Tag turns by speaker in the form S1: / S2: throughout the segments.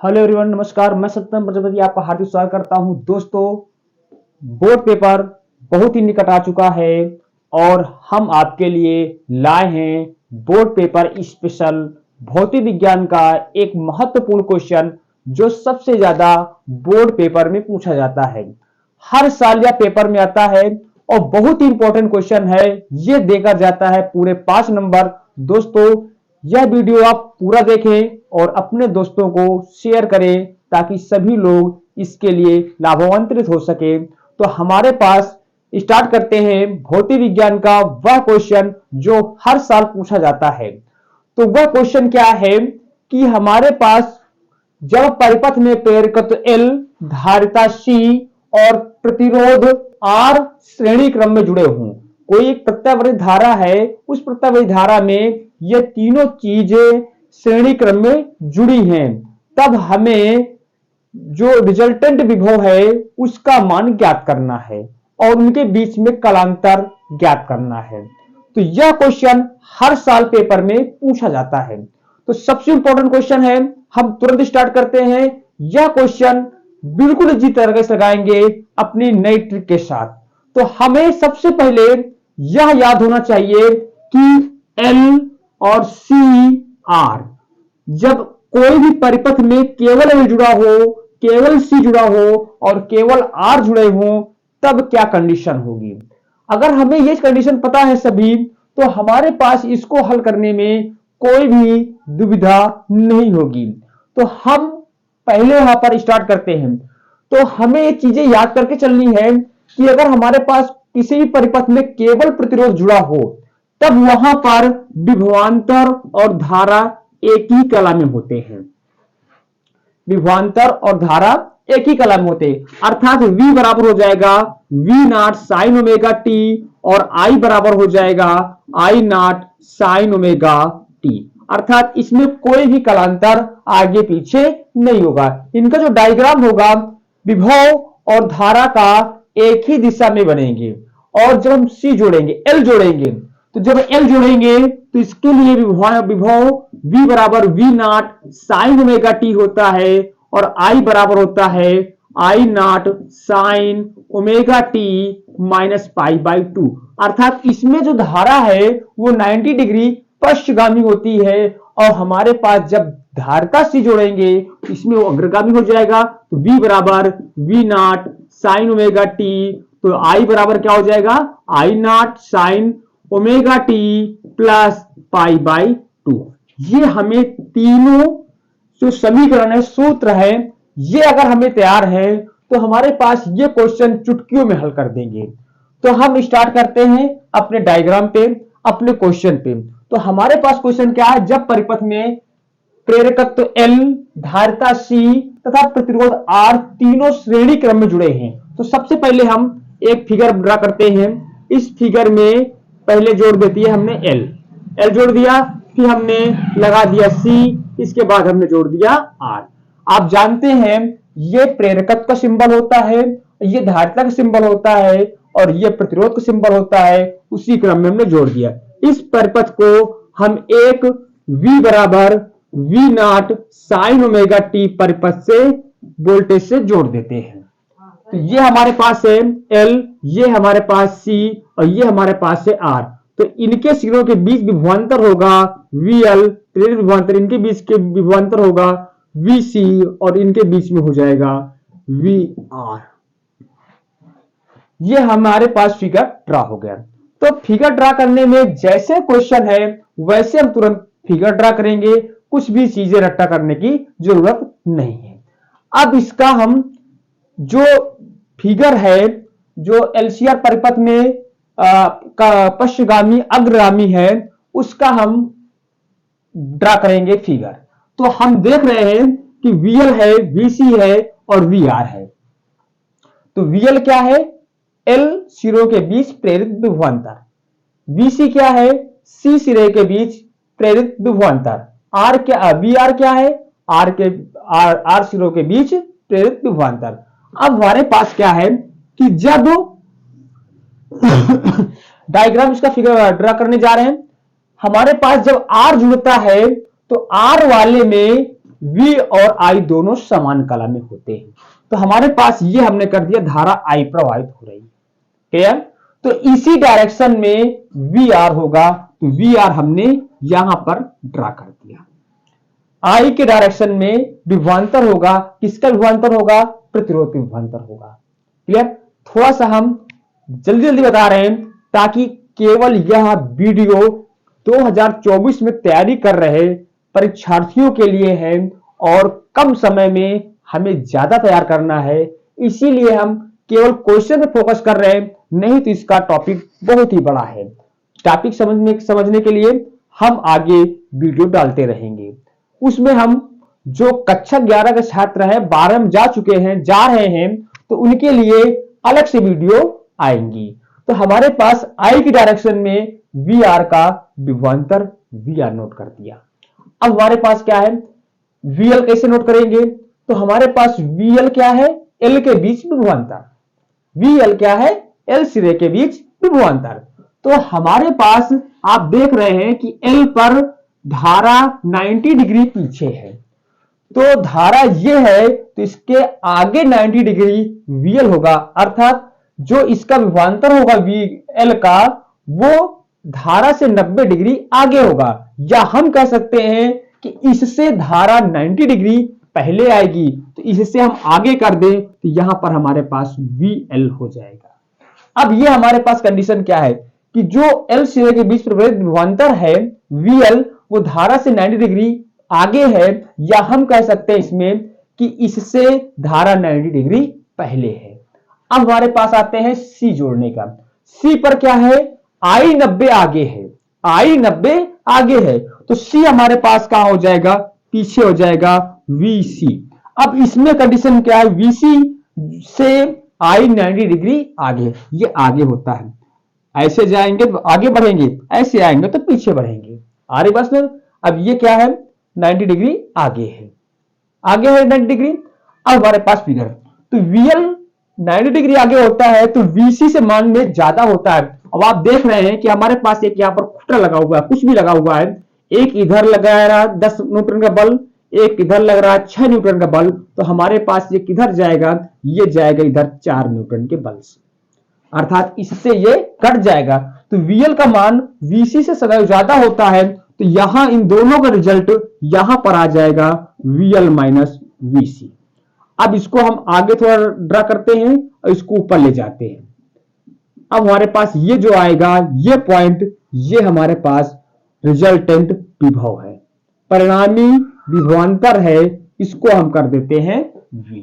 S1: Hello everyone, नमस्कार। मैं सत्यम प्रजापति आपका हार्दिक स्वागत करता हूं। दोस्तों, बोर्ड पेपर बहुत ही निकट आ चुका है और हम आपके लिए लाए हैं बोर्ड पेपर स्पेशल भौतिक विज्ञान का एक महत्वपूर्ण क्वेश्चन जो सबसे ज्यादा बोर्ड पेपर में पूछा जाता है। हर साल यह पेपर में आता है और बहुत ही इंपॉर्टेंट क्वेश्चन है। यह देखा जाता है पूरे 5 नंबर। दोस्तों, यह वीडियो आप पूरा देखें और अपने दोस्तों को शेयर करें ताकि सभी लोग इसके लिए लाभान्वित हो सके। तो हमारे पास स्टार्ट करते हैं भौतिक विज्ञान का वह क्वेश्चन जो हर साल पूछा जाता है। तो वह क्वेश्चन क्या है कि हमारे पास जब परिपथ में प्रेरकत्व L, धारिता C और प्रतिरोध R श्रेणी क्रम में जुड़े हों, कोई एक प्रत्यावर्ती धारा है, उस प्रत्यावर्ती धारा में ये तीनों चीजें श्रेणी क्रम में जुड़ी हैं, तब हमें जो रिजल्टेंट विभव है उसका मान ज्ञात करना है और उनके बीच में कालांतर ज्ञात करना है। तो यह क्वेश्चन हर साल पेपर में पूछा जाता है। तो सबसे इंपॉर्टेंट क्वेश्चन है, हम तुरंत स्टार्ट करते हैं। यह क्वेश्चन बिल्कुल इसी तरह से लगाएंगे अपनी नई ट्रिक के साथ। तो हमें सबसे पहले यह याद होना चाहिए कि L और C R, जब कोई भी परिपथ में केवल L जुड़ा हो, केवल C जुड़ा हो और केवल R जुड़े हो, तब क्या कंडीशन होगी। अगर हमें ये कंडीशन पता है सभी, तो हमारे पास इसको हल करने में कोई भी दुविधा नहीं होगी। तो हम पहले यहां पर स्टार्ट करते हैं। तो हमें ये चीजें याद करके चलनी है कि अगर हमारे पास किसी भी परिपथ में केवल प्रतिरोध जुड़ा हो, तब वहां पर विभवांतर और धारा एक ही कला में होते हैं। विभवांतर और धारा एक ही कला में होते हैं, अर्थात V बराबर हो जाएगा V not sine omega T और I बराबर हो जाएगा I not sine omega T, अर्थात इसमें कोई भी कलांतर आगे पीछे नहीं होगा। इनका जो डायग्राम होगा विभव और धारा का एक ही दिशा में बनेंगे। और जब हम C जोड़ेंगे, L जोड़ेंगे, तो जब L जोड़ेंगे तो इसके लिए विभव V बराबर V not sine omega T होता है और I बराबर होता है I not sine omega T minus pi by 2, अर्थात इसमें जो धारा है वो 90 डिग्री पश्चगामी होती है। और हमारे पास जब धारिता C जोड़ेंगे इसमें वो अग्रगामी हो जाएगा। तो V बराबर V not sine omega T, तो I बराबर क्या हो जाएगा I not sine omega T plus pi by 2। ये हमें तीनों जो समीकरण है, सूत्र है, ये अगर हमें तैयार है तो हमारे पास ये क्वेश्चन चुटकियों में हल कर देंगे। तो हम स्टार्ट करते हैं अपने डायग्राम पे, अपने क्वेश्चन पे। तो हमारे पास क्वेश्चन क्या है, जब परिपथ में प्रेरकत्व L, धारिता C तथा प्रतिरोध R तीनों श्रेणी क्रम में जुड़े हैं। तो सबसे पहले हम एक फिगर ड्रा करते हैं। इस फिगर में पहले जोड़ देती है हमने L जोड़ दिया, फिर हमने लगा दिया C, इसके बाद हमने जोड़ दिया R। आप जानते हैं ये प्रेरकत्व का सिंबल होता है, ये धारिता का सिंबल होता है और ये प्रतिरोध का सिंबल होता है। उसी क्रम में हमने जोड़ दिया। इस परिपथ को हम एक V बराबर V not sine omega T परिपथ से वोल्टेज से जोड़ देते हैं। तो ये हमारे पास है L, ये हमारे पास C और ये हमारे पास है R। तो इनके सिरों के बीच विभवांतर होगा VL, प्रेरित विभवांतर, इनके बीच के विभवांतर होगा VC और इनके बीच में हो जाएगा VR। ये हमारे पास फिगर ड्रा हो गया। तो फिगर ड्रा करने में जैसे क्वेश्चन है वैसे हम तुरंत फिगर ड्रा करेंगे, कुछ भी चीजें रट्टा करने की जरूरत नहीं है। अब इसका हम जो फिगर है, जो LCR परिपथ में पश्चगामी अग्रगामी है, उसका हम ड्रा करेंगे फिगर। तो हम देख रहे हैं कि VL है, VC है और VR है। तो VL क्या है, L सिरों के बीच प्रेरित विभवांतर। VC क्या है, C सिरे के बीच प्रेरित विभवांतर। VR क्या है, R सिरों के बीच प्रेरित विभवांतर। अब हमारे पास क्या है कि जब डायग्राम इसका फिगर ड्रा करने जा रहे हैं, हमारे पास जब R जुड़ता है तो R वाले में V और I दोनों समान कला में होते हैं। तो हमारे पास ये हमने कर दिया धारा I प्रवाहित हो रही है। क्लियर? तो इसी डायरेक्शन में VR होगा, तो VR हमने यहां पर ड्रा कर दिया। I के डायरेक्शन में विभवांतर होगा, किसका विभवांतर होगा? प्रतिरोध का विभवांतर होगा। क्लियर? थोड़ा सा हम जल्दी जल्दी बता रहे हैं ताकि केवल यह वीडियो 2024 में तैयारी कर रहे परीक्षार्थियों के लिए है और कम समय में हमें ज्यादा तैयार करना है, इसीलिए हम केवल क्वेश्चन पे फोकस कर रहे हैं, नहीं तो इसका टॉपिक बहुत ही बड़ा है। टॉपिक समझने के लिए हम आगे वीडियो डालते रहेंगे। उसमें हम जो कक्षा 11 के छात्र हैं, 12 में जा चुके हैं, जा रहे हैं, तो उनके लिए अलग से वीडियो आएंगी। तो हमारे पास आई की डायरेक्शन में VR का विभवांतर VR नोट कर दिया। अब हमारे पास क्या है? VL कैसे नोट करेंगे? तो हमारे पास VL क्या है? L के बीच विभवांतर। VL क्या है? L सिरे के बीच विभवांतर। तो हमारे पास आप देख रहे हैं कि L पर धारा 90 डिग्री पीछे है, तो धारा ये है, तो इसके आगे 90 डिग्री VL होगा, अर्थात जो इसका विभवांतर होगा VL का, वो धारा से 90 डिग्री आगे होगा, या हम कह सकते हैं कि इससे धारा 90 डिग्री पहले आएगी, तो इससे हम आगे कर दें तो यहां पर हमारे पास VL हो जाएगा। अब ये हमारे पास कंडीशन क्या है कि जो L सिरे के बीच प्रवेश विभवांतर है VL, वो धारा से 90 डिग्री आगे है, या हम कह सकते हैं इसमें कि इससे धारा 90 डिग्री पहले है। अब हमारे पास आते हैं C जोड़ने का। C पर क्या है? I 90 आगे है, I 90 आगे है, तो C हमारे पास कहां हो जाएगा? पीछे हो जाएगा, VC। अब इसमें कंडीशन क्या है? VC से I 90 डिग्री आगे, ये आगे होता है। ऐसे जाएंगे तो आगे बढ़ेंगे, ऐसे आएंगे तो पीछे बढ़ेंगे। आ रही बस में? अब ये क्या है? 90 डिग्री आगे है, आगे है 90 डिग्री। अब हमारे पास फिगर, तो VL 90 डिग्री आगे होता है, तो VC से मान में ज्यादा होता है। अब आप देख रहे हैं कि हमारे पास एक यहाँ पर खूंटा लगा हुआ है, कुछ भी लगा हुआ है, एक इधर लगा रहा 10 न्यूटन का बल, एक इधर लग रहा है 6 न्यूटन का बल, तो हमारे पास ये किधर जाएगा? ये जाएगा इधर 4 न्यूटन के बल से, अर्थात इससे ये कट जाएगा। तो VL का मान VC से सदैव ज्यादा होता है, तो यहां इन दोनों का रिजल्ट यहां पर आ जाएगा VL माइनस VC। अब इसको हम आगे थोड़ा ड्रा करते हैं और इसको ऊपर ले जाते हैं। अब हमारे पास ये जो आएगा, ये पॉइंट, ये हमारे पास रिजल्टेंट विभव है, परिणामी विभवांतर है, इसको हम कर देते हैं V।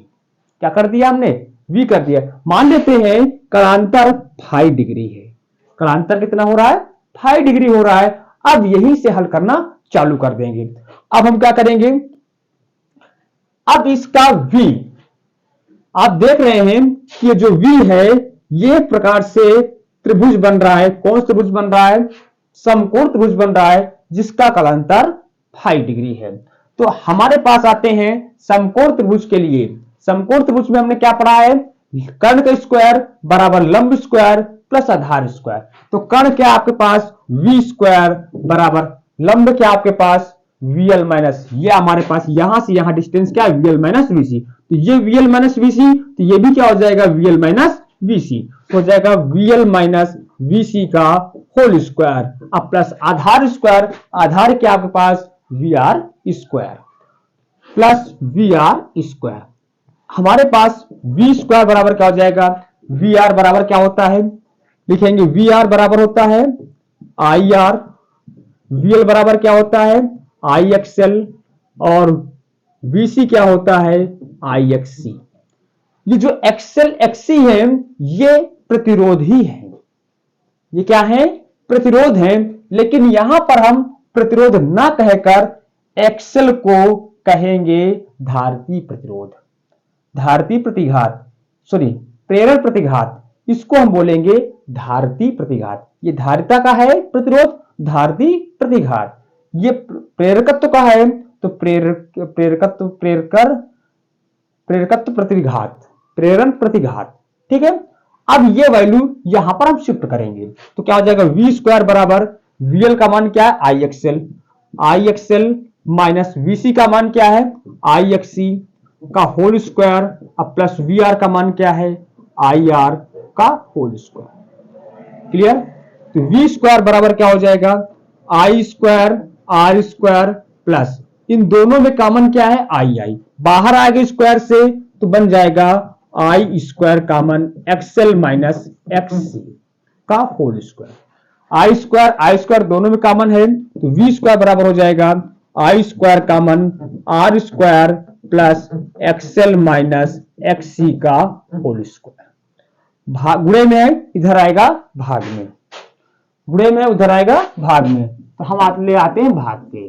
S1: क्या कर दिया हमने? V कर दिया। मान लेते हैं कलांतर 5 डिग्री है। कलांतर कितना हो रहा है? 5 डिग्री हो रहा है। अब यहीं से हल करना चालू कर देंगे। अब हम क्या करेंगे? अब इसका V, आप देख रहे हैं कि ये जो V है, ये प्रकार से त्रिभुज बन रहा है। कौन सा त्रिभुज बन रहा है? समकोण त्रिभुज बन रहा है, जिसका कलांतर 5 डिग्री है। तो हमारे पास आते हैं समकोण त्रिभुज के लिए। समकोण त्रिभुज में हमने क्या पढ़ा है? कर्ण का स्क्वायर बराबर लंब स्क्वायर प्लस आधार स्क्वायर। तो कर्ण क्या आपके पास? V स्क्वायर बराबर लंब क्या आपके पास? VL माइनस, ये हमारे पास यहां से यहां डिस्टेंस क्या है? VL minus VC। तो ये VL माइनस VC, तो ये भी क्या हो जाएगा? VL माइनस VC हो जाएगा, VL माइनस VC का होल स्क्वायर, अब प्लस आधार स्क्वायर, आधार क्या आपके पास? VR square plus VR square. हमारे पास V स्क्वायर बराबर क्या हो जाएगा? VR बराबर क्या होता है? लिखेंगे VR बराबर होता है IR, VL बराबर क्या होता है? IXL, और VC क्या होता है? IXC। ये जो XL XC है, ये प्रतिरोधी है। ये क्या है? प्रतिरोध है। लेकिन यहां पर हम प्रतिरोध ना कहकर XL को कहेंगे धारती प्रतिरोध, धारती प्रतिघात, सॉरी प्रेरण प्रतिघात, इसको हम बोलेंगे धारती प्रतिघात। ये धारिता का है प्रतिरोध, धारती प्रतिघात। ये प्रेरकत्व का है, तो प्रेरकत्व प्रतिघात, प्रेरण प्रतिघात। ठीक है। अब ये वैल्यू यहां पर हम शिफ्ट करेंगे, तो क्या हो जाएगा? V स्क्वायर बराबर VL का मान क्या है? IXL, IXL माइनस वीसी का मान क्या है आई एक्स सी का होल स्क्वायर, अब प्लस वी आर का मान क्या है आई आर का होल स्क्वायर। क्लियर? तो वी स्क्वायर बराबर क्या हो जाएगा I square are square plus इन दोनों में कॉमन क्या है आई आई, बाहर आएगा स्क्वायर से तो बन जाएगा I square common XL minus X C का होल स्क्वायर। आई स्क्वायर दोनों में कॉमन है तो वी स्क्वायर बराबर हो जाएगा I square common R square plus XL minus X C का होल स्क्वायर। गुणे में है इधर आएगा भाग में, गुणे में उधर आएगा भाग में, तो हम ले आते हैं भाग के।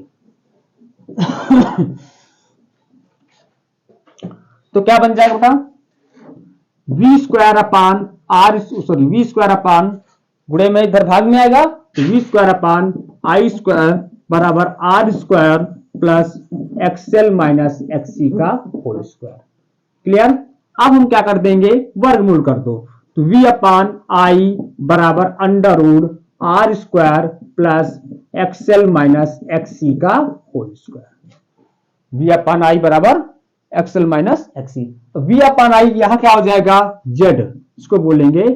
S1: तो क्या बन जाएगा बेटा V square upon R sorry V square upon गुणे में इधर भाग में आएगा तो V square upon I square बराबर R square plus XL minus XC का होल स्क्वायर। क्लियर? अब हम क्या कर देंगे वर्गमूल कर दो, तो v अपान आई बराबर under root R square plus XL minus XC का whole square. v upon I बराबर एक्सएल माइनस एक्ससी, तो v अपान आई यहां क्या हो जाएगा z, इसको बोलेंगे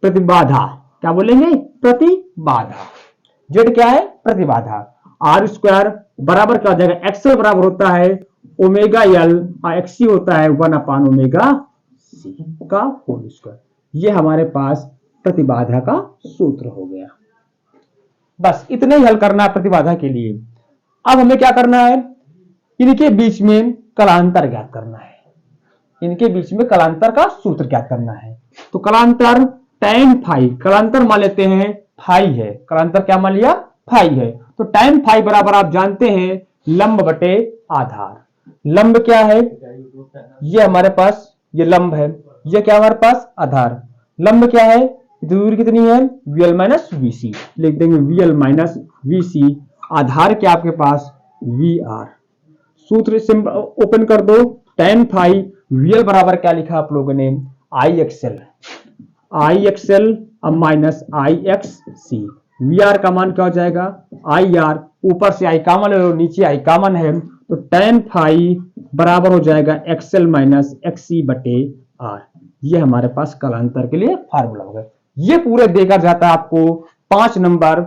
S1: प्रतिबाधा, क्या बोलेंगे प्रतिबाधा। z क्या है प्रतिबाधा। आर स्क्वायर बराबर क्या हो जाएगा एक्सएल बराबर होता है ओमेगा एल और एक्ससी होता है 1 अपान ओमेगा सी का होल स्क्वायर। ये हमारे पास प्रतिबाधा का सूत्र हो गया। बस इतने ही हल करना है प्रतिबाधा के लिए। अब हमें क्या करना है इनके बीच में कलांतर ज्ञात करना है, इनके बीच में कलांतर का सूत्र ज्ञात करना है। तो कलांतर tan फाई, कलांतर मान लेते हैं फाई है, कलांतर क्या मान लिया फाई है, तो tan फाई बराबर आप जानते हैं लंब बटे आधार। लंब क्या है ये हमारे पास ये लंब है, ये क्या हमारे पास आधार। लंब क्या है दूरी कितनी है VL माइनस VC, लिख देंगे VL माइनस VC, आधार क्या आपके पास VR। सूत्र सिंपल ओपन कर दो, tan फाई VL बराबर क्या लिखा आप लोगों ने I XL minus I X C, VR का मान क्या हो जाएगा IR, ऊपर से आई कॉमन है नीचे आई कॉमन है, तो tan फाई बराबर हो जाएगा एक्सएल माइनस एक्ससी बटे आर। ये हमारे पास कलांतर के लिए फार्मूला होगा। ये पूरे देकर जाता है आपको 5 नंबर